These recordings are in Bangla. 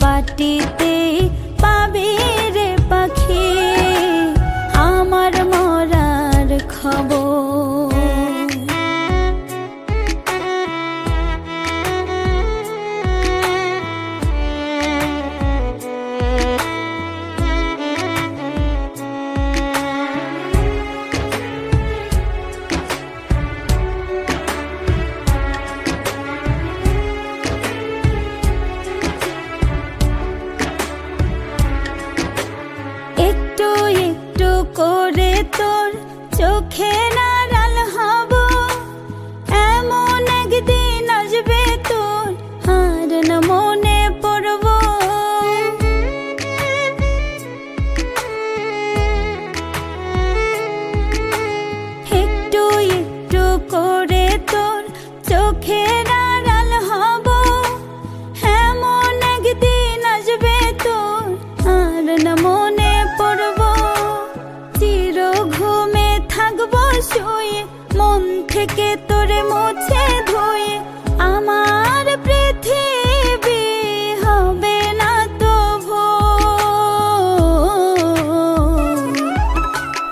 পাটিতে পাবি রে পাখি আমার মরার খবর। একটু একটু করে তোর চোখে নাড়াল হব, এমন একদিন আসবে তোর আর না মনে পড়ব। একটু একটু করে তোর চোখে নাড়াল হব, এমন একদিন আসবে তোর আর না মনে পড়ব। চির ঘুমে থাকবো শুয়ে, মন থেকে তোরে মুছে ধুয়ে, আমার পৃথিবী হবে না তো ভোর।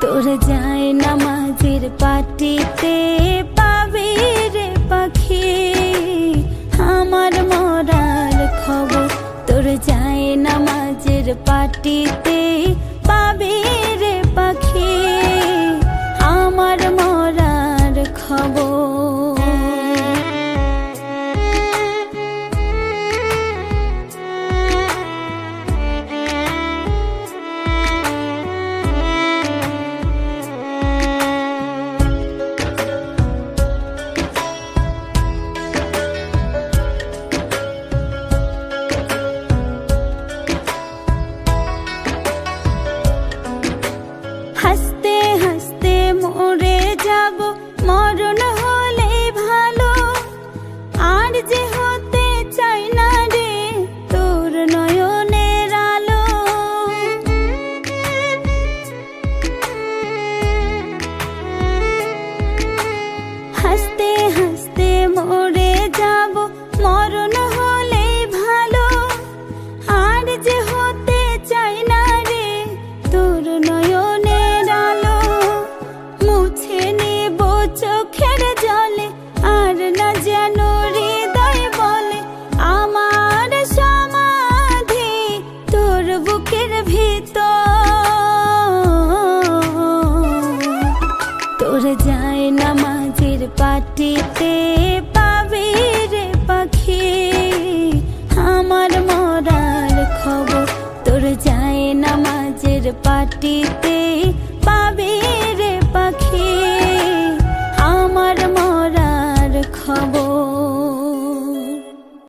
তোর যায় নামাজের পাটিতে পাবি রে পাখি আমার মরার খবর। তোর যায় নামাজের পাটিতে পাবি রে পাখি আমার মরার খবর। হাসতে হাসতে মরে যাব, মরণ হলে ভালো, আর যে হতে চাই না রে তোর নয়নের আলো। হাসতে হাসতে মরে যাব, মরণ হলে ভালো, আর যে হতে চাই না রে তোর নয়নের আলো। মুছে নেব চোখের জলে, আর না যেন হৃদয় বলে আমার সমাধি তোর বুকের ভিতর। তোর যায় নামাজের পাটিতে পাবি রে পাখি আমার মরার খবর। তোর যায় নামাজের পাটিতে